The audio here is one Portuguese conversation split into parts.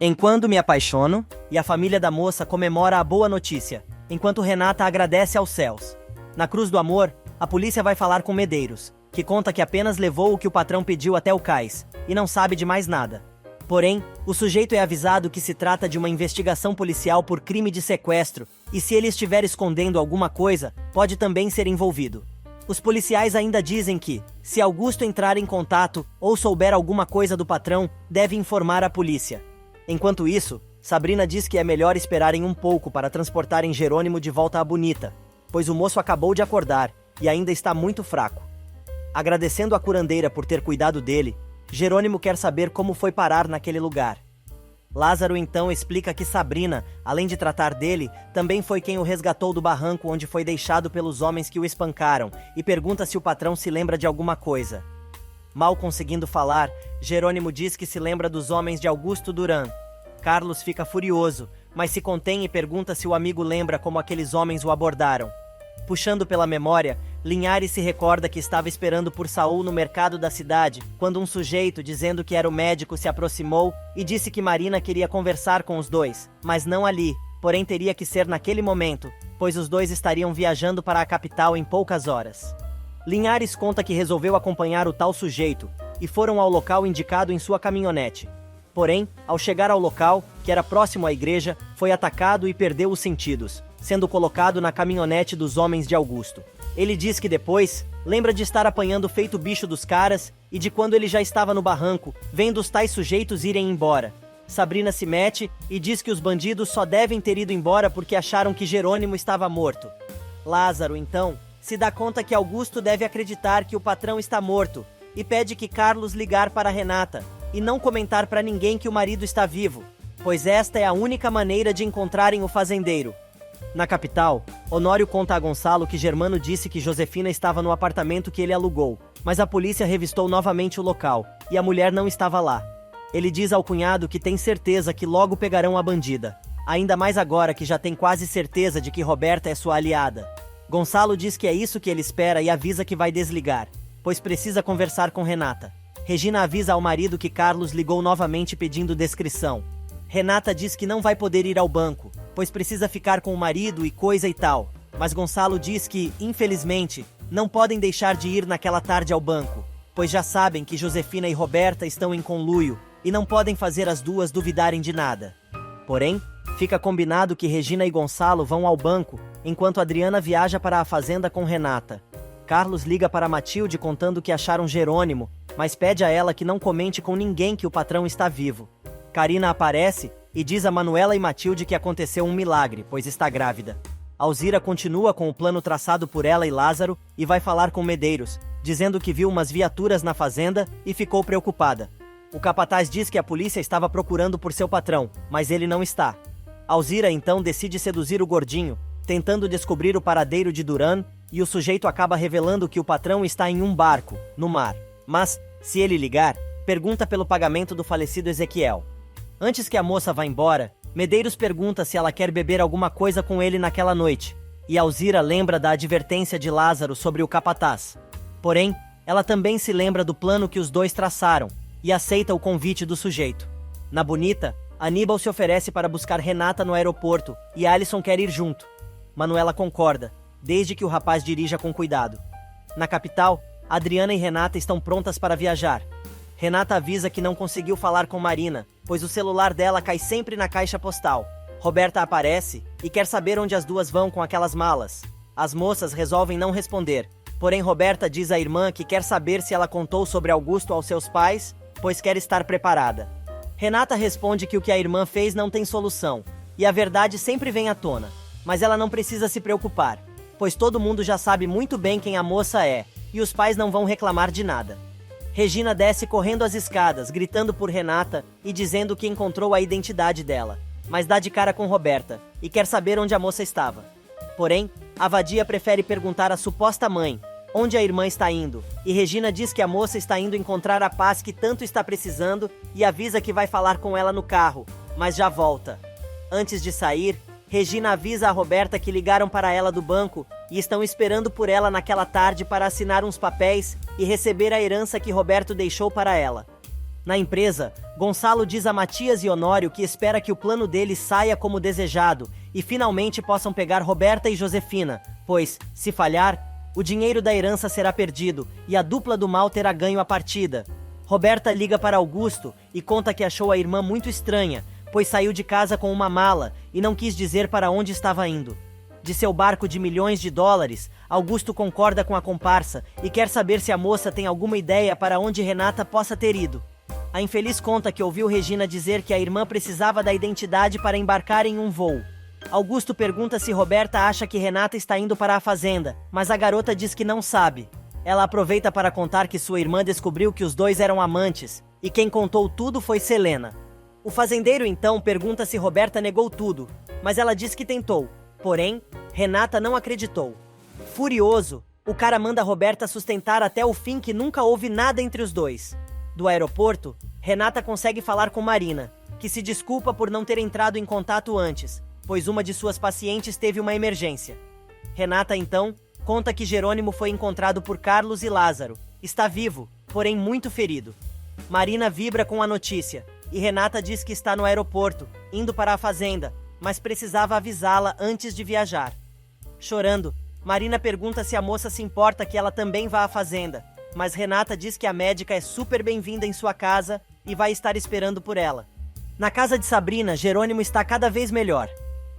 Enquanto me apaixono, e a família da moça comemora a boa notícia, enquanto Renata agradece aos céus. Na Cruz do Amor, a polícia vai falar com Medeiros, que conta que apenas levou o que o patrão pediu até o cais, e não sabe de mais nada. Porém, o sujeito é avisado que se trata de uma investigação policial por crime de sequestro, e se ele estiver escondendo alguma coisa, pode também ser envolvido. Os policiais ainda dizem que, se Augusto entrar em contato ou souber alguma coisa do patrão, deve informar a polícia. Enquanto isso, Sabrina diz que é melhor esperarem um pouco para transportarem Jerônimo de volta à Bonita, pois o moço acabou de acordar e ainda está muito fraco. Agradecendo a curandeira por ter cuidado dele, Jerônimo quer saber como foi parar naquele lugar. Lázaro então explica que Sabrina, além de tratar dele, também foi quem o resgatou do barranco onde foi deixado pelos homens que o espancaram, e pergunta se o patrão se lembra de alguma coisa. Mal conseguindo falar, Jerônimo diz que se lembra dos homens de Augusto Duran. Carlos fica furioso, mas se contém e pergunta se o amigo lembra como aqueles homens o abordaram. Puxando pela memória, Linhares se recorda que estava esperando por Saul no mercado da cidade, quando um sujeito, dizendo que era o médico, se aproximou e disse que Marina queria conversar com os dois, mas não ali, porém teria que ser naquele momento, pois os dois estariam viajando para a capital em poucas horas. Linhares conta que resolveu acompanhar o tal sujeito, e foram ao local indicado em sua caminhonete. Porém, ao chegar ao local, que era próximo à igreja, foi atacado e perdeu os sentidos, sendo colocado na caminhonete dos homens de Augusto. Ele diz que depois, lembra de estar apanhando feito bicho dos caras, e de quando ele já estava no barranco, vendo os tais sujeitos irem embora. Sabrina se mete e diz que os bandidos só devem ter ido embora porque acharam que Jerônimo estava morto. Lázaro, então, se dá conta que Augusto deve acreditar que o patrão está morto, e pede que Carlos ligar para Renata, e não comentar para ninguém que o marido está vivo, pois esta é a única maneira de encontrarem o fazendeiro. Na capital, Honório conta a Gonçalo que Germano disse que Josefina estava no apartamento que ele alugou, mas a polícia revistou novamente o local, e a mulher não estava lá. Ele diz ao cunhado que tem certeza que logo pegarão a bandida, ainda mais agora que já tem quase certeza de que Roberta é sua aliada. Gonçalo diz que é isso que ele espera e avisa que vai desligar, pois precisa conversar com Renata. Regina avisa ao marido que Carlos ligou novamente pedindo descrição. Renata diz que não vai poder ir ao banco, pois precisa ficar com o marido e coisa e tal, mas Gonçalo diz que, infelizmente, não podem deixar de ir naquela tarde ao banco, pois já sabem que Josefina e Roberta estão em conluio e não podem fazer as duas duvidarem de nada. Porém, fica combinado que Regina e Gonçalo vão ao banco, enquanto Adriana viaja para a fazenda com Renata. Carlos liga para Matilde contando que acharam Jerônimo, mas pede a ela que não comente com ninguém que o patrão está vivo. Karina aparece e diz a Manuela e Matilde que aconteceu um milagre, pois está grávida. Alzira continua com o plano traçado por ela e Lázaro e vai falar com Medeiros, dizendo que viu umas viaturas na fazenda e ficou preocupada. O capataz diz que a polícia estava procurando por seu patrão, mas ele não está. Alzira então decide seduzir o gordinho, tentando descobrir o paradeiro de Duran, e o sujeito acaba revelando que o patrão está em um barco, no mar. Mas, se ele ligar, pergunta pelo pagamento do falecido Ezequiel. Antes que a moça vá embora, Medeiros pergunta se ela quer beber alguma coisa com ele naquela noite, e Alzira lembra da advertência de Lázaro sobre o capataz. Porém, ela também se lembra do plano que os dois traçaram, e aceita o convite do sujeito. Na Bonita, Aníbal se oferece para buscar Renata no aeroporto, e Alisson quer ir junto. Manuela concorda, desde que o rapaz dirija com cuidado. Na capital, Adriana e Renata estão prontas para viajar. Renata avisa que não conseguiu falar com Marina, pois o celular dela cai sempre na caixa postal. Roberta aparece e quer saber onde as duas vão com aquelas malas. As moças resolvem não responder, porém Roberta diz à irmã que quer saber se ela contou sobre Augusto aos seus pais, pois quer estar preparada. Renata responde que o que a irmã fez não tem solução, e a verdade sempre vem à tona, mas ela não precisa se preocupar, pois todo mundo já sabe muito bem quem a moça é, e os pais não vão reclamar de nada. Regina desce correndo as escadas, gritando por Renata e dizendo que encontrou a identidade dela, mas dá de cara com Roberta e quer saber onde a moça estava. Porém, a vadia prefere perguntar à suposta mãe onde a irmã está indo, e Regina diz que a moça está indo encontrar a paz que tanto está precisando e avisa que vai falar com ela no carro, mas já volta. Antes de sair, Regina avisa a Roberta que ligaram para ela do banco e estão esperando por ela naquela tarde para assinar uns papéis e receber a herança que Roberto deixou para ela. Na empresa, Gonçalo diz a Matias e Honório que espera que o plano dele saia como desejado e finalmente possam pegar Roberta e Josefina, pois, se falhar, o dinheiro da herança será perdido e a dupla do mal terá ganho a partida. Roberta liga para Augusto e conta que achou a irmã muito estranha, pois saiu de casa com uma mala e não quis dizer para onde estava indo. De seu barco de milhões de dólares, Augusto concorda com a comparsa e quer saber se a moça tem alguma ideia para onde Renata possa ter ido. A infeliz conta que ouviu Regina dizer que a irmã precisava da identidade para embarcar em um voo. Augusto pergunta se Roberta acha que Renata está indo para a fazenda, mas a garota diz que não sabe. Ela aproveita para contar que sua irmã descobriu que os dois eram amantes, e quem contou tudo foi Selena. O fazendeiro então pergunta se Roberta negou tudo, mas ela diz que tentou. Porém, Renata não acreditou. Furioso, o cara manda Roberta sustentar até o fim que nunca houve nada entre os dois. Do aeroporto, Renata consegue falar com Marina, que se desculpa por não ter entrado em contato antes, pois uma de suas pacientes teve uma emergência. Renata, então, conta que Jerônimo foi encontrado por Carlos e Lázaro. Está vivo, porém muito ferido. Marina vibra com a notícia, e Renata diz que está no aeroporto, indo para a fazenda, mas precisava avisá-la antes de viajar. Chorando, Marina pergunta se a moça se importa que ela também vá à fazenda, mas Renata diz que a médica é super bem-vinda em sua casa e vai estar esperando por ela. Na casa de Sabrina, Jerônimo está cada vez melhor.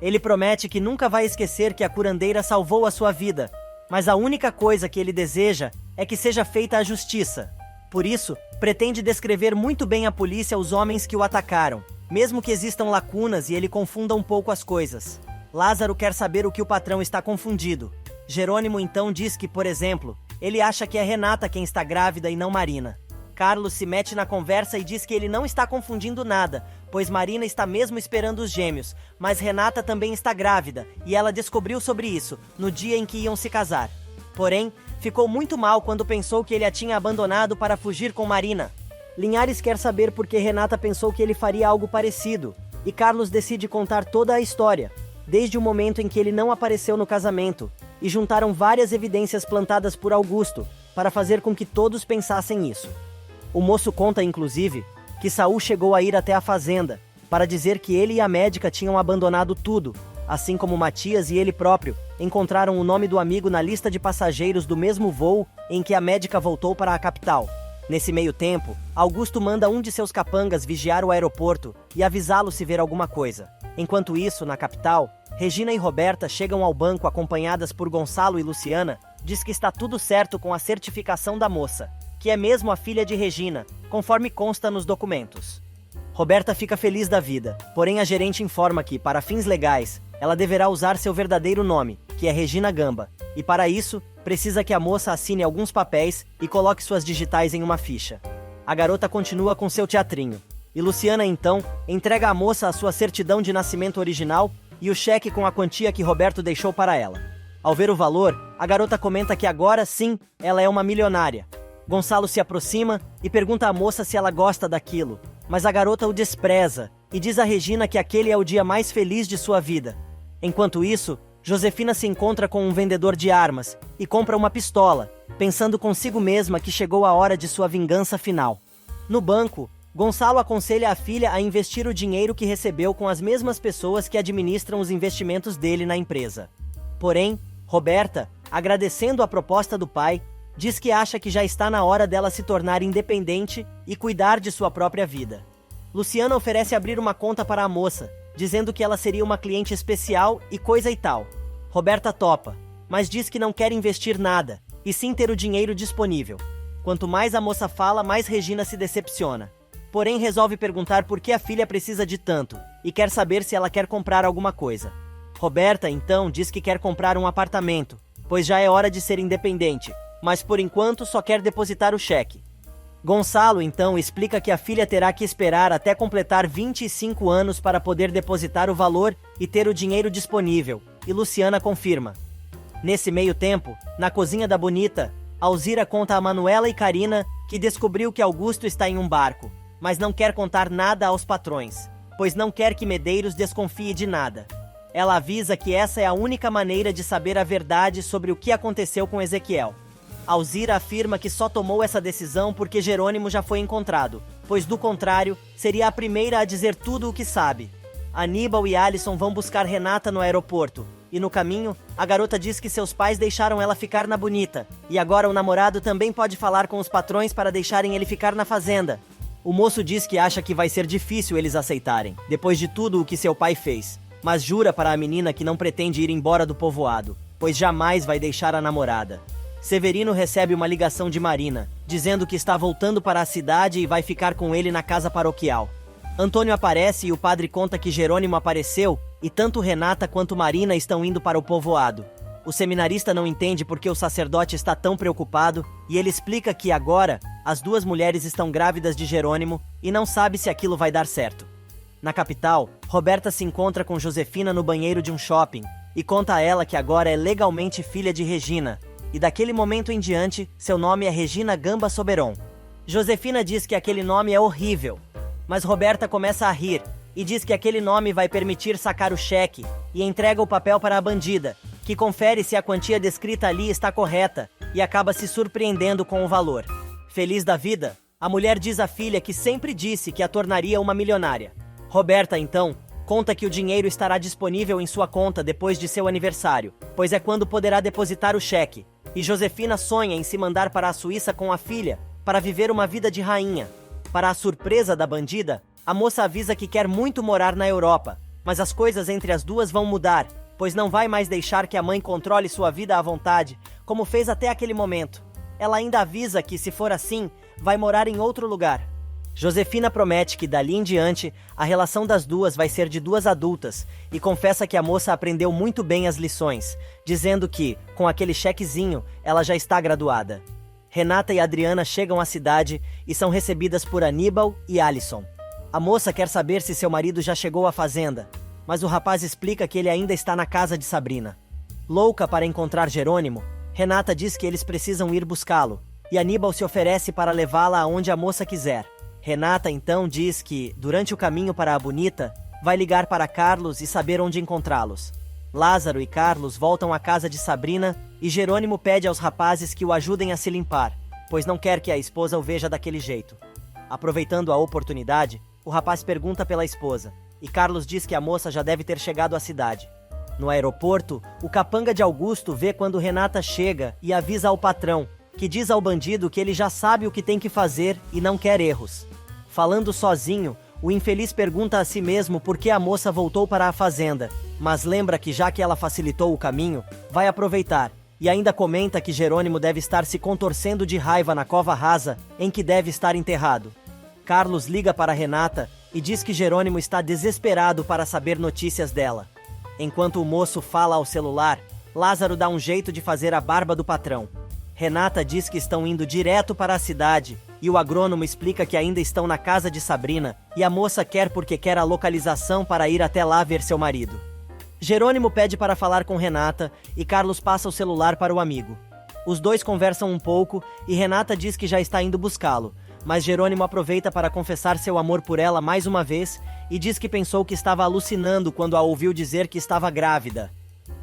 Ele promete que nunca vai esquecer que a curandeira salvou a sua vida, mas a única coisa que ele deseja é que seja feita a justiça. Por isso, pretende descrever muito bem à polícia os homens que o atacaram, mesmo que existam lacunas e ele confunda um pouco as coisas. Lázaro quer saber o que o patrão está confundido. Jerônimo então diz que, por exemplo, ele acha que é Renata quem está grávida e não Marina. Carlos se mete na conversa e diz que ele não está confundindo nada, pois Marina está mesmo esperando os gêmeos, mas Renata também está grávida, e ela descobriu sobre isso no dia em que iam se casar. Porém, ficou muito mal quando pensou que ele a tinha abandonado para fugir com Marina. Linhares quer saber por que Renata pensou que ele faria algo parecido, e Carlos decide contar toda a história, desde o momento em que ele não apareceu no casamento, e juntaram várias evidências plantadas por Augusto, para fazer com que todos pensassem isso. O moço conta, inclusive, que Saul chegou a ir até a fazenda, para dizer que ele e a médica tinham abandonado tudo, assim como Matias e ele próprio encontraram o nome do amigo na lista de passageiros do mesmo voo em que a médica voltou para a capital. Nesse meio tempo, Augusto manda um de seus capangas vigiar o aeroporto e avisá-lo se ver alguma coisa. Enquanto isso, na capital, Regina e Roberta chegam ao banco acompanhadas por Gonçalo e Luciana, diz que está tudo certo com a certificação da moça, que é mesmo a filha de Regina, conforme consta nos documentos. Roberta fica feliz da vida, porém a gerente informa que, para fins legais, ela deverá usar seu verdadeiro nome, que é Regina Gamba, e para isso, precisa que a moça assine alguns papéis e coloque suas digitais em uma ficha. A garota continua com seu teatrinho, e Luciana, então, entrega à moça a sua certidão de nascimento original e o cheque com a quantia que Roberto deixou para ela. Ao ver o valor, a garota comenta que agora, sim, ela é uma milionária. Gonçalo se aproxima e pergunta à moça se ela gosta daquilo, mas a garota o despreza e diz a Regina que aquele é o dia mais feliz de sua vida. Enquanto isso, Josefina se encontra com um vendedor de armas e compra uma pistola, pensando consigo mesma que chegou a hora de sua vingança final. No banco, Gonçalo aconselha a filha a investir o dinheiro que recebeu com as mesmas pessoas que administram os investimentos dele na empresa. Porém, Roberta, agradecendo a proposta do pai, diz que acha que já está na hora dela se tornar independente e cuidar de sua própria vida. Luciana oferece abrir uma conta para a moça, dizendo que ela seria uma cliente especial e coisa e tal. Roberta topa, mas diz que não quer investir nada, e sim ter o dinheiro disponível. Quanto mais a moça fala, mais Regina se decepciona. Porém, resolve perguntar por que a filha precisa de tanto, e quer saber se ela quer comprar alguma coisa. Roberta, então, diz que quer comprar um apartamento, pois já é hora de ser independente, mas por enquanto só quer depositar o cheque. Gonçalo, então, explica que a filha terá que esperar até completar 25 anos para poder depositar o valor e ter o dinheiro disponível, e Luciana confirma. Nesse meio tempo, na cozinha da Bonita, Alzira conta a Manuela e Karina que descobriu que Augusto está em um barco, mas não quer contar nada aos patrões, pois não quer que Medeiros desconfie de nada. Ela avisa que essa é a única maneira de saber a verdade sobre o que aconteceu com Ezequiel. Alzira afirma que só tomou essa decisão porque Jerônimo já foi encontrado, pois do contrário, seria a primeira a dizer tudo o que sabe. Aníbal e Alison vão buscar Renata no aeroporto, e no caminho, a garota diz que seus pais deixaram ela ficar na Bonita, e agora o namorado também pode falar com os patrões para deixarem ele ficar na fazenda. O moço diz que acha que vai ser difícil eles aceitarem, depois de tudo o que seu pai fez, mas jura para a menina que não pretende ir embora do povoado, pois jamais vai deixar a namorada. Severino recebe uma ligação de Marina, dizendo que está voltando para a cidade e vai ficar com ele na casa paroquial. Antônio aparece e o padre conta que Jerônimo apareceu e tanto Renata quanto Marina estão indo para o povoado. O seminarista não entende porque o sacerdote está tão preocupado e ele explica que agora as duas mulheres estão grávidas de Jerônimo e não sabe se aquilo vai dar certo. Na capital, Roberta se encontra com Josefina no banheiro de um shopping e conta a ela que agora é legalmente filha de Regina, e daquele momento em diante, seu nome é Regina Gamba Soberon. Josefina diz que aquele nome é horrível, mas Roberta começa a rir e diz que aquele nome vai permitir sacar o cheque e entrega o papel para a bandida, que confere se a quantia descrita ali está correta e acaba se surpreendendo com o valor. Feliz da vida, a mulher diz à filha que sempre disse que a tornaria uma milionária. Roberta, então, conta que o dinheiro estará disponível em sua conta depois de seu aniversário, pois é quando poderá depositar o cheque. E Josefina sonha em se mandar para a Suíça com a filha, para viver uma vida de rainha. Para a surpresa da bandida, a moça avisa que quer muito morar na Europa, mas as coisas entre as duas vão mudar, pois não vai mais deixar que a mãe controle sua vida à vontade, como fez até aquele momento. Ela ainda avisa que, se for assim, vai morar em outro lugar. Josefina promete que, dali em diante, a relação das duas vai ser de duas adultas e confessa que a moça aprendeu muito bem as lições, dizendo que, com aquele chequezinho, ela já está graduada. Renata e Adriana chegam à cidade e são recebidas por Aníbal e Alison. A moça quer saber se seu marido já chegou à fazenda, mas o rapaz explica que ele ainda está na casa de Sabrina. Louca para encontrar Jerônimo, Renata diz que eles precisam ir buscá-lo, e Aníbal se oferece para levá-la aonde a moça quiser. Renata então diz que, durante o caminho para a Bonita, vai ligar para Carlos e saber onde encontrá-los. Lázaro e Carlos voltam à casa de Sabrina e Jerônimo pede aos rapazes que o ajudem a se limpar, pois não quer que a esposa o veja daquele jeito. Aproveitando a oportunidade, o rapaz pergunta pela esposa, e Carlos diz que a moça já deve ter chegado à cidade. No aeroporto, o capanga de Augusto vê quando Renata chega e avisa ao patrão, que diz ao bandido que ele já sabe o que tem que fazer e não quer erros. Falando sozinho, o infeliz pergunta a si mesmo por que a moça voltou para a fazenda, mas lembra que já que ela facilitou o caminho, vai aproveitar, e ainda comenta que Jerônimo deve estar se contorcendo de raiva na cova rasa em que deve estar enterrado. Carlos liga para Renata e diz que Jerônimo está desesperado para saber notícias dela. Enquanto o moço fala ao celular, Lázaro dá um jeito de fazer a barba do patrão. Renata diz que estão indo direto para a cidade, e o agrônomo explica que ainda estão na casa de Sabrina, e a moça quer porque quer a localização para ir até lá ver seu marido. Jerônimo pede para falar com Renata, e Carlos passa o celular para o amigo. Os dois conversam um pouco, e Renata diz que já está indo buscá-lo, mas Jerônimo aproveita para confessar seu amor por ela mais uma vez, e diz que pensou que estava alucinando quando a ouviu dizer que estava grávida.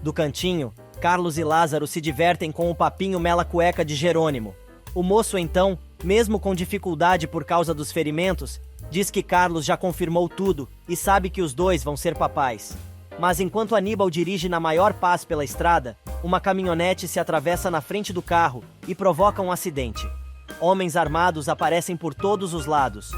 Do cantinho, Carlos e Lázaro se divertem com o papinho mela-cueca de Jerônimo. O moço então, mesmo com dificuldade por causa dos ferimentos, diz que Carlos já confirmou tudo e sabe que os dois vão ser papais. Mas enquanto Aníbal dirige na maior paz pela estrada, uma caminhonete se atravessa na frente do carro e provoca um acidente. Homens armados aparecem por todos os lados.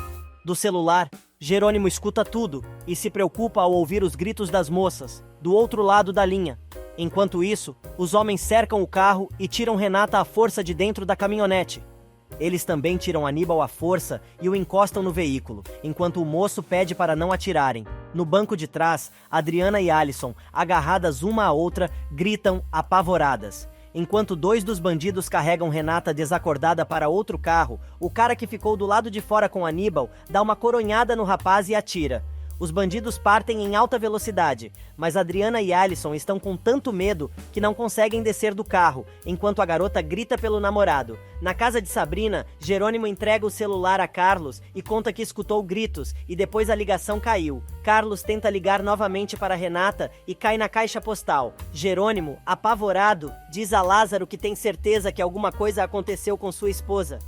Do celular, Jerônimo escuta tudo e se preocupa ao ouvir os gritos das moças, do outro lado da linha. Enquanto isso, os homens cercam o carro e tiram Renata à força de dentro da caminhonete. Eles também tiram Aníbal à força e o encostam no veículo, enquanto o moço pede para não atirarem. No banco de trás, Adriana e Alison, agarradas uma à outra, gritam apavoradas. Enquanto dois dos bandidos carregam Renata desacordada para outro carro, o cara que ficou do lado de fora com Aníbal dá uma coronhada no rapaz e atira. Os bandidos partem em alta velocidade, mas Adriana e Alison estão com tanto medo que não conseguem descer do carro, enquanto a garota grita pelo namorado. Na casa de Sabrina, Jerônimo entrega o celular a Carlos e conta que escutou gritos e depois a ligação caiu. Carlos tenta ligar novamente para Renata e cai na caixa postal. Jerônimo, apavorado, diz a Lázaro que tem certeza que alguma coisa aconteceu com sua esposa.